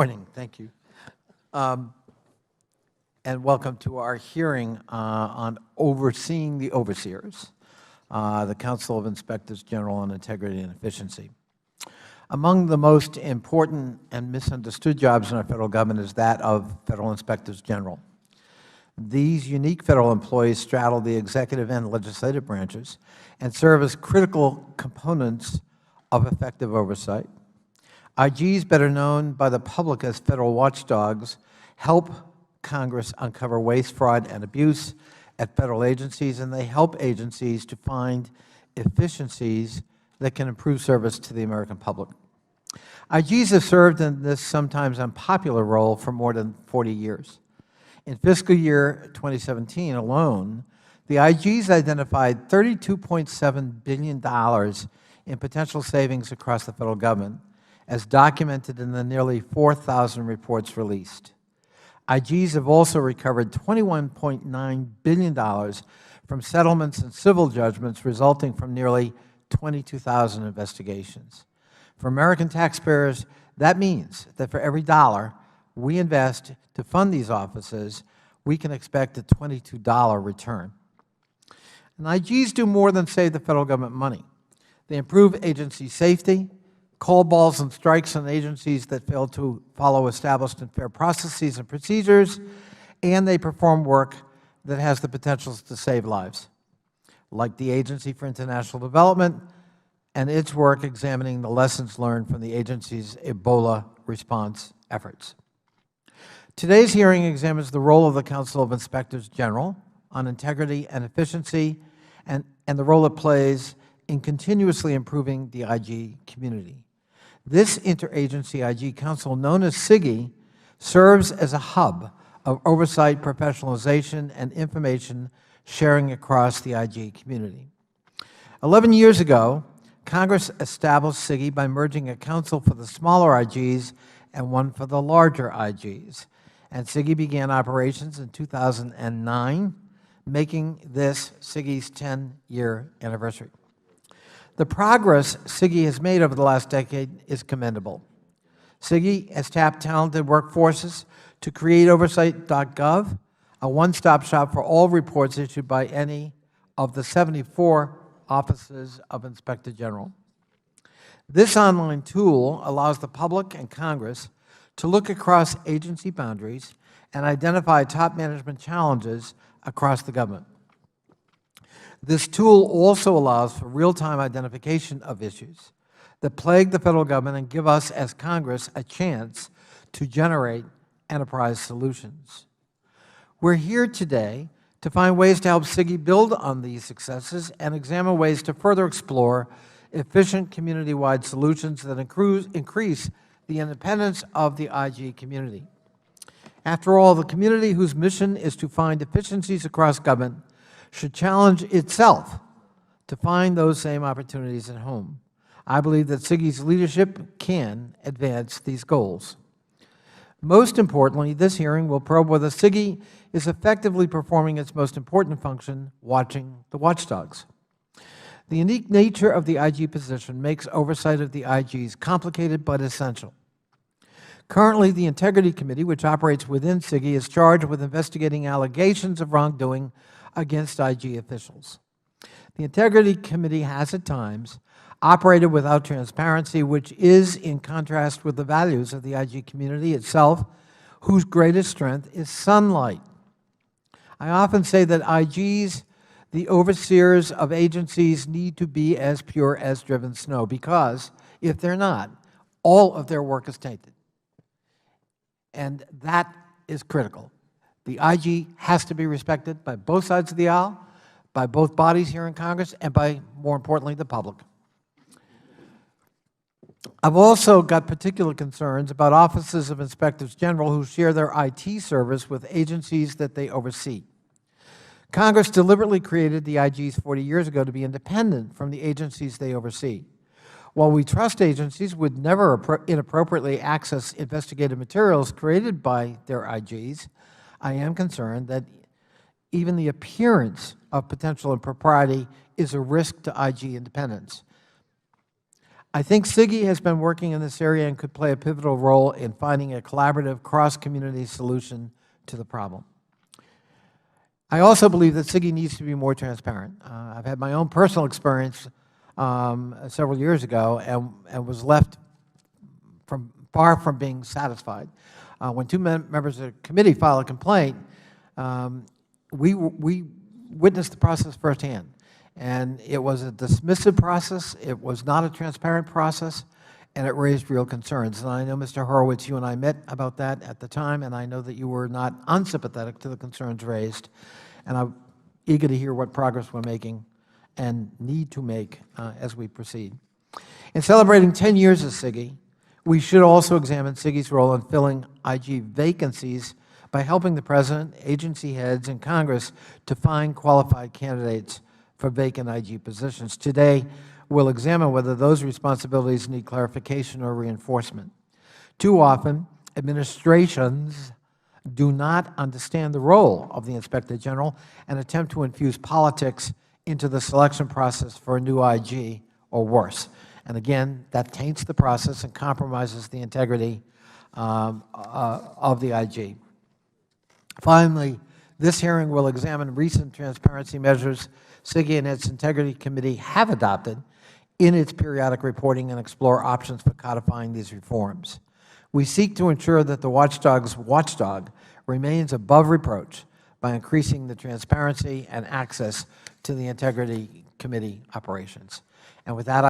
Morning, thank you. And welcome to our hearing on overseeing the overseers, the Council of Inspectors General on Integrity and Efficiency. Among the most important and misunderstood jobs in our federal government is that of federal inspectors general. These unique federal employees straddle the executive and legislative branches and serve as critical components of effective oversight. IGs, better known by the public as federal watchdogs, help Congress uncover waste, fraud, and abuse at federal agencies, and they help agencies to find efficiencies that can improve service to the American public. IGs have served in this sometimes unpopular role for more than 40 years. In fiscal year 2017 alone, the IGs identified $32.7 billion in potential savings across the federal government, as documented in the nearly 4,000 reports released. IGs have also recovered $21.9 billion from settlements and civil judgments resulting from nearly 22,000 investigations. For American taxpayers, that means that for every dollar we invest to fund these offices, we can expect a $22 return. And IGs do more than save the federal government money. They improve agency safety, call balls and strikes on agencies that fail to follow established and fair processes and procedures, and they perform work that has the potential to save lives, like the Agency for International Development and its work examining the lessons learned from the agency's Ebola response efforts. Today's hearing examines the role of the Council of Inspectors General on integrity and efficiency and the role it plays in continuously improving the IG community. This interagency IG council, known as CIGI, serves as a hub of oversight, professionalization, and information sharing across the IG community. 11 years ago, Congress established CIGI by merging a council for the smaller IGs and one for the larger IGs. And CIGI began operations in 2009, making this CIGI's 10-year anniversary. The progress CIGI has made over the last decade is commendable. CIGI has tapped talented workforces to create oversight.gov, a one-stop shop for all reports issued by any of the 74 offices of Inspector General. This online tool allows the public and Congress to look across agency boundaries and identify top management challenges across the government. This tool also allows for real-time identification of issues that plague the federal government and give us as Congress a chance to generate enterprise solutions. We're here today to find ways to help CIGI build on these successes and examine ways to further explore efficient community-wide solutions that increase the independence of the IG community. After all, the community whose mission is to find efficiencies across government should challenge itself to find those same opportunities at home. I believe that CIGI's leadership can advance these goals. Most importantly, this hearing will probe whether CIGI is effectively performing its most important function, watching the watchdogs. The unique nature of the IG position makes oversight of the IGs complicated but essential. Currently, the Integrity Committee, which operates within CIGI, is charged with investigating allegations of wrongdoing against IG officials. The Integrity Committee has at times operated without transparency, which is in contrast with the values of the IG community itself, whose greatest strength is sunlight. I often say that IGs, the overseers of agencies, need to be as pure as driven snow, because if they're not, all of their work is tainted. And that is critical. The IG has to be respected by both sides of the aisle, by both bodies here in Congress, and by, more importantly, the public. I've also got particular concerns about offices of inspectors general who share their IT service with agencies that they oversee. Congress deliberately created the IGs 40 years ago to be independent from the agencies they oversee. While we trust agencies would never inappropriately access investigative materials created by their IGs, I am concerned that even the appearance of potential impropriety is a risk to IG independence. I think SIGI has been working in this area and could play a pivotal role in finding a collaborative cross-community solution to the problem. I also believe that SIGI needs to be more transparent. I've had my own personal experience several years ago and was left far from being satisfied. When two members of the committee filed a complaint, we witnessed the process firsthand. And it was a dismissive process, it was not a transparent process, and it raised real concerns. And I know, Mr. Horowitz, you and I met about that at the time, and I know that you were not unsympathetic to the concerns raised. And I'm eager to hear what progress we're making and need to make as we proceed. In celebrating 10 years of SIGI, we should also examine SIGI's role in filling IG vacancies by helping the President, agency heads, and Congress to find qualified candidates for vacant IG positions. Today, we'll examine whether those responsibilities need clarification or reinforcement. Too often, administrations do not understand the role of the Inspector General and attempt to infuse politics into the selection process for a new IG or worse. And again, that taints the process and compromises the integrity of the IG. Finally, this hearing will examine recent transparency measures SIGI and its Integrity Committee have adopted in its periodic reporting and explore options for codifying these reforms. We seek to ensure that the watchdog's watchdog remains above reproach by increasing the transparency and access to the Integrity Committee operations. And with that,